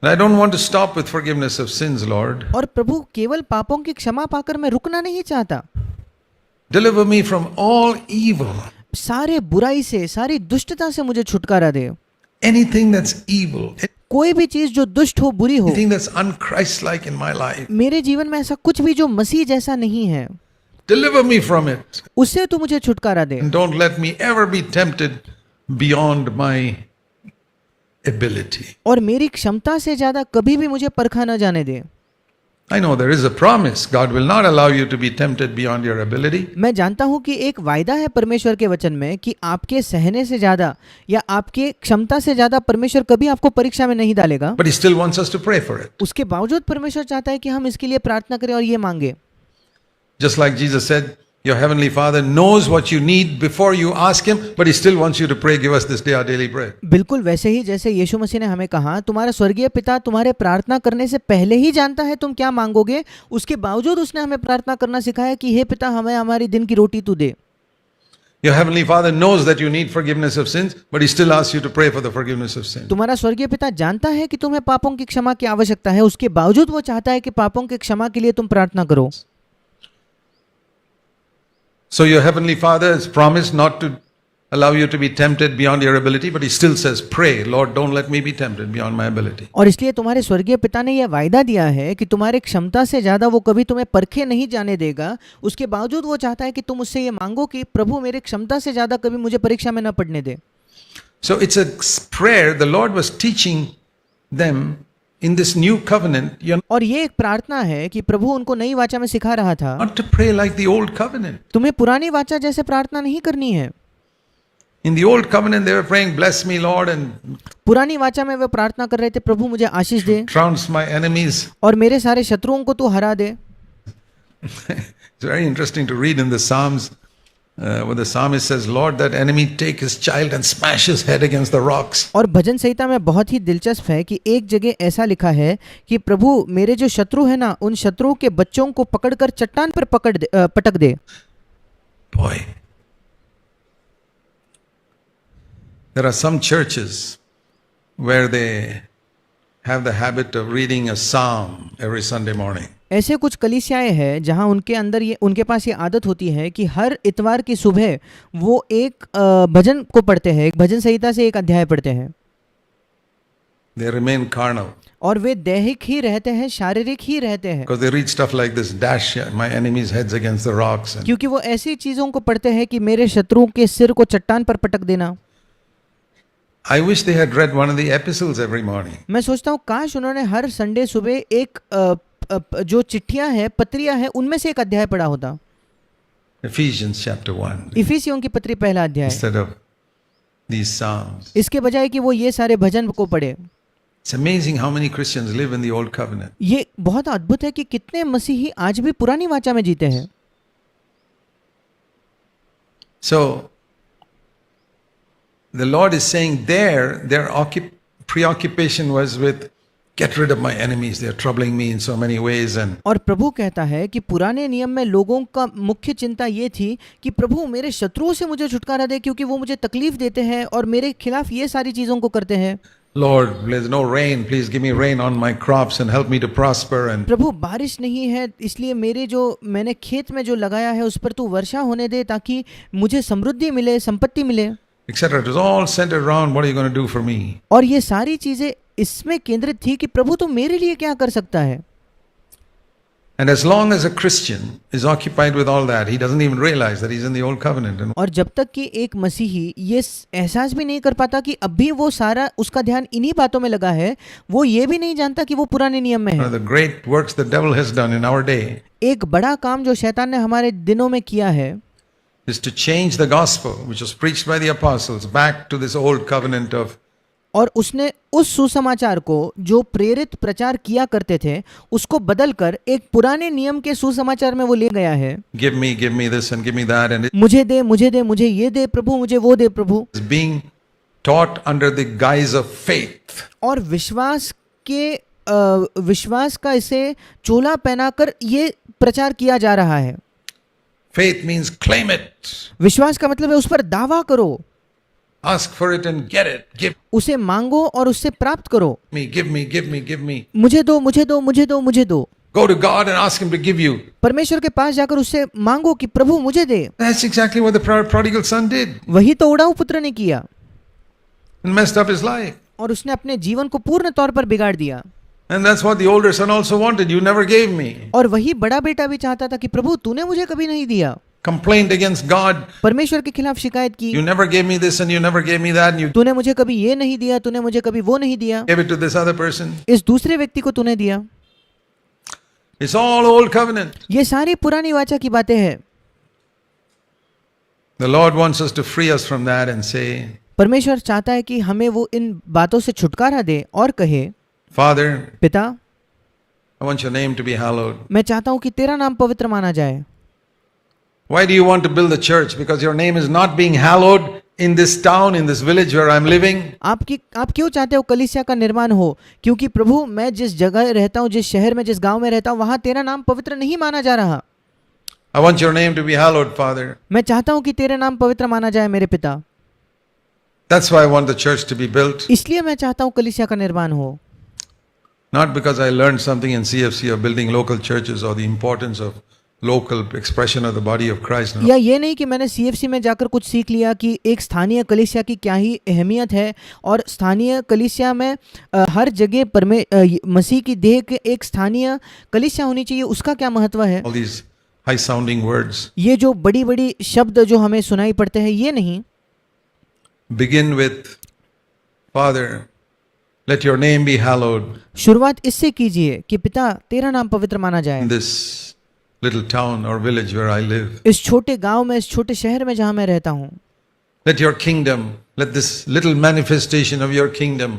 I don't want to stop with forgiveness of sins, Lord. और प्रभु केवल पापों की क्षमा पाकर मैं रुकना नहीं चाहता। Deliver me from all evil. सारे बुराई से, सारी दुष्टता से मुझे छुटकारा दे। Anything that's evil, कोई भी चीज जो दुष्ट हो, बुरी हो, anything that's unchrist-like in my life, मेरे जीवन में ऐसा कुछ भी जो मसीह जैसा नहीं है, deliver me from it. उससे तू मुझे छुटकारा दे। And don't let me ever be tempted beyond my ability. और मेरी क्षमता से ज्यादा कभी भी मुझे परखा न जाने दे। I know there is a promise. God will not allow you to be tempted beyond your ability. मैं जानता हूं कि एक वायदा है परमेश्वर के वचन में कि आपके सहने से ज्यादा या आपके क्षमता से ज्यादा परमेश्वर कभी आपको परीक्षा में नहीं डालेगा। But He still wants us to pray for it. उसके बावजूद परमेश्वर चाहता है कि हम इसके लिए प्रार्थना करें और ये मांगे। Just like Jesus said, your heavenly Father knows what you need before you ask Him, but He still wants you to pray, give us this day our daily bread. बिल्कुल वैसे ही जैसे यीशु मसीह ने हमें कहा, तुम्हारा स्वर्गीय पिता तुम्हारे प्रार्थना करने से पहले ही जानता है तुम क्या मांगोगे, उसके बावजूद उसने हमें प्रार्थना करना सिखाया कि हे पिता हमें हमारी दिन की रोटी तू दे। Your heavenly Father knows that you need forgiveness of sins, but He still asks you to pray for the forgiveness of sins. तुम्हारा स्वर्गीय पिता जानता है कि तुम्हें पापों की क्षमा की आवश्यकता है, उसके बावजूद वो चाहता है कि पापों की क्षमा के लिए तुम प्रार्थना करो। So your heavenly Father has promised not to allow you to be tempted beyond your ability, but He still says, pray, Lord, don't let me be tempted beyond my ability. और इसलिए तुम्हारे स्वर्गीय पिता ने यह वायदा दिया है कि तुम्हारे क्षमता से ज्यादा वो कभी तुम्हें परखे नहीं जाने देगा। उसके बावजूद वो चाहता है कि तुम उससे ये मांगो कि प्रभु मेरे क्षमता से ज्यादा कभी मुझे परीक्षा में न पड़ने दे। So it's a prayer the Lord was teaching them in this new covenant. You're और ये एक प्रार्थना है कि प्रभु उनको नई वाचा में सिखा रहा था, not to pray like the old covenant. तुम्हें पुरानी वाचा जैसे प्रार्थना नहीं करनी है। In the old covenant they were praying, bless me Lord, and पुरानी वाचा में वे प्रार्थना कर रहे थे, प्रभु मुझे आशीष दे trounce my enemies. और मेरे सारे शत्रुओं को तू हरा दे। It's very interesting to read in the Psalms where the psalmist says, Lord, that enemy take his child and smash his head against the rocks. और भजन संहिता में बहुत ही दिलचस्प है कि एक जगह ऐसा लिखा है कि प्रभु मेरे जो शत्रु है ना, उन शत्रुओं के बच्चों को पकड़कर चट्टान पर पटक दे। Boy, there are some churches where they have the habit of reading a psalm every Sunday morning. ऐसे कुछ कलीसियाएं हैं जहां उनके अंदर ये उनके पास ये आदत होती है कि हर इतवार की सुबह वो एक भजन को पढ़ते हैं, एक भजन संहिता से एक अध्याय पढ़ते हैं। They remain carnal और वे दैहिक ही रहते हैं, शारीरिक ही रहते हैं, because they read stuff like this, dash my enemies' heads against the rocks. And क्योंकि वो ऐसी चीजों को पढ़ते हैं कि मेरे शत्रुओं के सिर को चट्टान पर पटक देना। I wish they had read one of the epistles every morning. मैं सोचता हूँ काश उन्होंने हर संडे सुबह एक जो चिट्ठियां हैं, पत्रियां हैं, उनमें से एक अध्याय पढ़ा होता। Ephesians chapter 1 इफिसियों की पत्री पहला अध्याय, instead of these psalms. इसके बजाय कि वो ये सारे भजन को पढ़े। It's amazing how many Christians live in the old covenant. ये बहुत अद्भुत है कि कितने मसीही आज भी पुरानी वाचा में जीते हैं। So the Lord is saying their preoccupation was with get rid of my enemies, they are troubling me in so many ways. And और प्रभु कहता है कि पुराने नियम में लोगों का मुख्य चिंता ये थी कि प्रभु मेरे शत्रुओं से मुझे छुटकारा दे, क्योंकि वो मुझे तकलीफ देते हैं और मेरे खिलाफ ये सारी चीजों को करते हैं। Lord, there's no rain, please give me rain on my crops and help me to prosper. And प्रभु बारिश नहीं है, इसलिए मेरे जो मैंने खेत में जो लगाया है उस पर तू वर्षा होने दे ताकि मुझे समृद्धि मिले, संपत्ति मिले, etc. It was all centered around what are you going to do for me? और ये सारी चीजें इसमें केंद्रित थी कि प्रभु तो मेरे लिए क्या कर सकता है। And as long as a Christian is occupied with all that, he doesn't even realize that he's in the old covenant. And और जब तक कि एक मसीही ये एहसास भी नहीं कर पाता कि अभी वो सारा उसका ध्यान इन्हीं बातों में लगा है, वो ये भी नहीं जानता कि वो पुराने नियम में one है। of the great works the devil has done in our day एक बड़ा काम जो शैतान ने हमारे दिनों में किया है is to change the gospel which was preached by the apostles back to this old covenant of और उसने उस सुसमाचार को जो प्रेरित प्रचार किया करते थे उसको बदलकर एक पुराने नियम के सुसमाचार में वो ले गया है। give me this and give me that, and मुझे दे, मुझे दे, मुझे ये दे प्रभु, मुझे वो दे प्रभु। it's being taught under the guise of faith. और विश्वास का इसे चोला पहनाकर ये प्रचार किया जा रहा है। Faith means claim it. विश्वास का मतलब है उस पर दावा करो। Ask for it and get it. Give उसे मांगो और उससे प्राप्त करो। me, give me, give me, give me. मुझे दो, मुझे दो, मुझे दो, मुझे दो। Go to God and ask Him to give you. परमेश्वर के पास जाकर उससे मांगो कि प्रभु मुझे दे। That's exactly what the prodigal son did वही तो उड़ाऊ पुत्र ने किया and messed up his life. और उसने अपने जीवन को पूर्ण तौर पर बिगाड़ दिया। And that's what the older son also wanted. You never gave me. और वही बड़ा बेटा भी चाहता था कि प्रभु तूने मुझे कभी नहीं दिया। Complained against God. परमेश्वर के खिलाफ शिकायत की, You never gave me this and you never gave me that and you तूने मुझे कभी ये नहीं दिया, तूने मुझे कभी वो नहीं दिया, gave it to this other person. इस दूसरे व्यक्ति को तूने दिया। It's all old covenant. ये सारी पुरानी वाचा की बातें हैं। The Lord wants us to free us from that and say, परमेश्वर चाहता है कि हमें वो इन बातों से छुटकारा दे और कहे, Father, पिता I want your name to be hallowed. मैं चाहता हूँ कि तेरा नाम पवित्र माना जाए। Why do you want to build a church? Because your name is not being hallowed in this town, in this village where I'm living. आप क्यों चाहते हो कलीसिया का निर्माण हो? क्योंकि प्रभु मैं जिस जगह रहता हूँ, जिस शहर में, जिस गांव में रहता हूँ, वहाँ तेरा नाम पवित्र नहीं माना जा रहा। I want your name to be hallowed, Father. मैं चाहता हूँ कि तेरा नाम पवित्र माना जाए मेरे पिता। That's why I want the church to be built. इसलिए मैं चाहता हूँ कलीसिया का निर्माण हो। Not because I learned something in CFC of building local churches or the importance of local expression of the body of Christ. No. या ये नहीं कि मैंने CFC में जाकर कुछ सीख लिया कि एक स्थानीय कलीसिया की क्या ही अहमियत है और स्थानीय कलीसिया में हर जगह मसीह की देह के एक स्थानीय कलीसिया होनी चाहिए, उसका क्या महत्व है। All these high sounding words. ये जो बड़ी बड़ी शब्द जो हमें सुनाई पड़ते हैं, ये नहीं। Begin with, Father, let your name be hallowed शुरुआत इससे कीजिए कि पिता तेरा नाम पवित्र माना जाए। in this little town or village where I live. इस छोटे गांव में, इस छोटे शहर में जहां मैं रहता हूं। Let your kingdom, let this little manifestation of your kingdom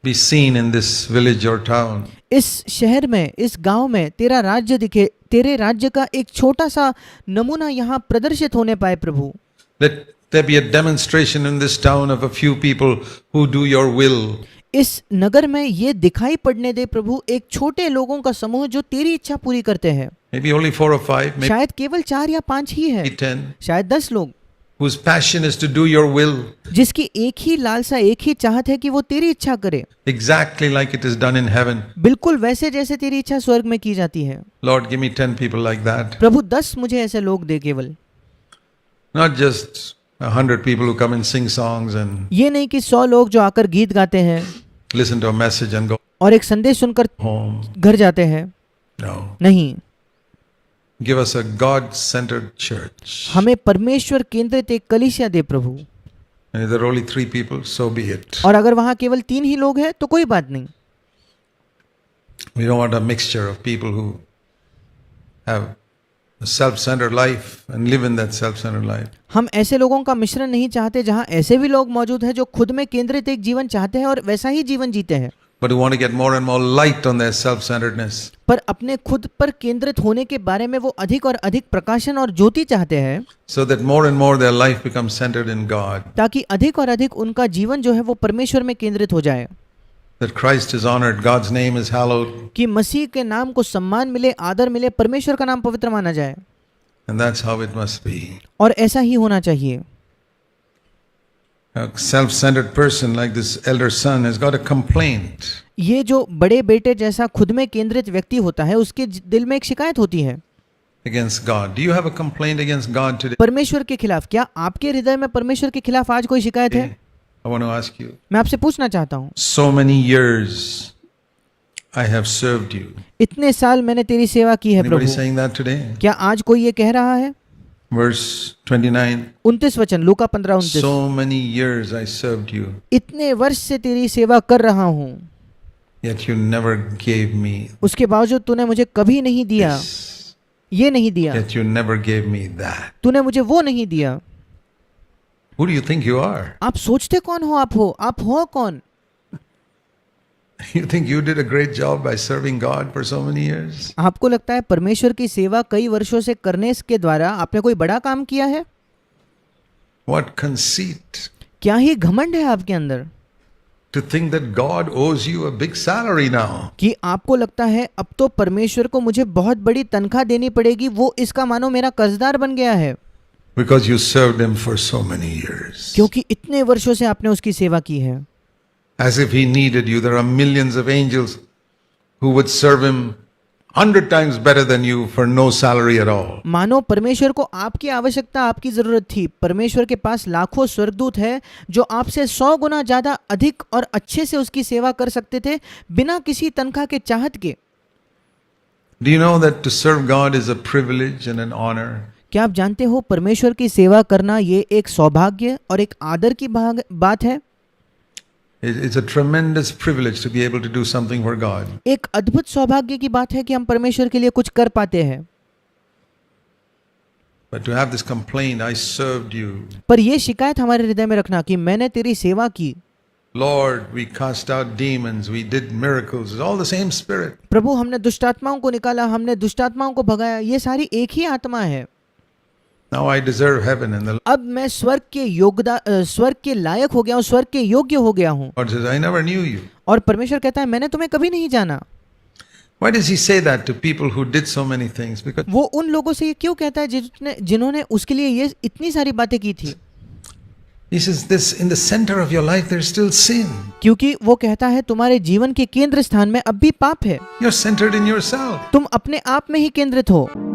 be seen in this village or town. इस शहर में, इस गांव में तेरा राज्य दिखे, तेरे राज्य का एक छोटा सा नमूना यहाँ प्रदर्शित होने पाए प्रभु। Let there be a demonstration in this town of a few people who do your will. इस नगर में ये दिखाई पड़ने दे प्रभु, एक छोटे लोगों का समूह जो तेरी इच्छा पूरी करते हैं। Maybe only 4 or 5, maybe शायद केवल 4 या 5 ही है, 10, शायद 10 लोग, whose passion is to do your will जिसकी एक ही लालसा, एक ही चाहत है कि वो तेरी इच्छा करे, exactly like it is done in heaven. बिल्कुल वैसे जैसे तेरी इच्छा स्वर्ग में की जाती है। Lord, give me 10 people like that. प्रभु 10 मुझे ऐसे लोग दे केवल। Not just 100 people who come and sing songs and ये नहीं कि 100 लोग जो आकर गीत गाते हैं listen to a message and go और एक संदेश सुनकर home. घर जाते हैं। No. नहीं, Give us a God-centered church. हमें परमेश्वर केंद्रित एक कलीसिया दे प्रभु। And if there are only 3 people, so be it. और अगर वहाँ केवल 3 ही लोग हैं तो कोई बात नहीं। We don't want a mixture of people who have a self-centered life and live in that self-centered life. हम ऐसे लोगों का मिश्रण नहीं चाहते जहाँ ऐसे भी लोग मौजूद हैं जो खुद में केंद्रित एक जीवन चाहते हैं और वैसा ही जीवन जीते हैं, But who want to get more and more light on their self-centeredness. पर अपने खुद पर केंद्रित होने के बारे में वो अधिक और अधिक प्रकाशन और ज्योति चाहते हैं, So that more and more their life becomes centered in God. ताकि अधिक और अधिक उनका जीवन जो है वो परमेश्वर में केंद्रित हो जाए, That Christ is honored, God's name is hallowed. कि मसीह के नाम को सम्मान मिले, आदर मिले, परमेश्वर का नाम पवित्र माना जाए। And that's how it must be. और ऐसा ही होना चाहिए। A self-centered person like this elder son has got a complaint. ये जो बड़े बेटे जैसा खुद में केंद्रित व्यक्ति होता है, उसके दिल में एक शिकायत होती है Against God. Do you have a complaint against God today? परमेश्वर के खिलाफ। क्या आपके हृदय में परमेश्वर के खिलाफ आज कोई शिकायत है? I want to ask you. मैं आपसे पूछना चाहता हूँ, So many years I have served you. इतने साल मैंने तेरी सेवा की है Anybody Prabhu. saying that today? क्या आज कोई ये कह रहा है? Verse 29. 29 वचन, लूका 15:29। So many years I served you, इतने वर्ष से तेरी सेवा कर रहा हूँ, yet you never gave me उसके बावजूद तूने मुझे कभी नहीं दिया, this. ये नहीं दिया, Yet you never gave me that. तूने मुझे वो नहीं दिया। Who do you think you are? आप सोचते कौन हो? आप हो कौन? You think you did a great job by serving God for so many years? आपको लगता है परमेश्वर की सेवा कई वर्षों से करने के द्वारा आपने कोई बड़ा काम किया है? What conceit क्या ही घमंड है आपके अंदर to think that God owes you a big salary now. कि आपको लगता है अब तो परमेश्वर को मुझे बहुत बड़ी तनख्वाह देनी पड़ेगी, वो इसका मानो मेरा कर्जदार बन गया है। because you served him for so many years. क्योंकि इतने वर्षों से आपने उसकी सेवा की है। As if he needed you. There are millions of angels who would serve him 100 times better than you for no salary at all. मानो परमेश्वर को आपकी आवश्यकता, आपकी जरूरत थी। परमेश्वर के पास लाखों स्वर्गदूत है जो आपसे 100 गुना ज्यादा अधिक और अच्छे से उसकी सेवा कर सकते थे बिना किसी तनख्वाह के चाहत के। Do you know that to serve God is a privilege and an honor? क्या आप जानते हो परमेश्वर की सेवा करना ये एक सौभाग्य और एक आदर की बात है। It's a tremendous privilege to be able to do something for God. एक अद्भुत सौभाग्य की बात है कि हम परमेश्वर के लिए कुछ कर पाते हैं। But to have this complaint, I served you. पर ये शिकायत हमारे हृदय में रखना कि मैंने तेरी सेवा की। Lord, we cast out demons, we did miracles. It's all the same spirit. प्रभु हमने दुष्टात्माओं को निकाला, हमने दुष्टात्माओं को भगाया, ये सारी एक ही आत्मा है। Now I deserve heaven and the अब मैं स्वर्ग के लायक हो गया हूँ, स्वर्ग के योग्य हो गया हूँ। Lord says, I never knew you. और परमेश्वर कहता है मैंने तुम्हें कभी नहीं जाना। Why does he say that to people who did so many things? Because वो उन लोगों से ये क्यों कहता है जिन्होंने उसके लिए ये इतनी सारी बातें की थी? he says this, in the center of your life there's still sin. क्योंकि वो कहता है तुम्हारे जीवन के केंद्र स्थान में अब भी पाप है। You're centered in yourself. तुम अपने आप में ही केंद्रित हो।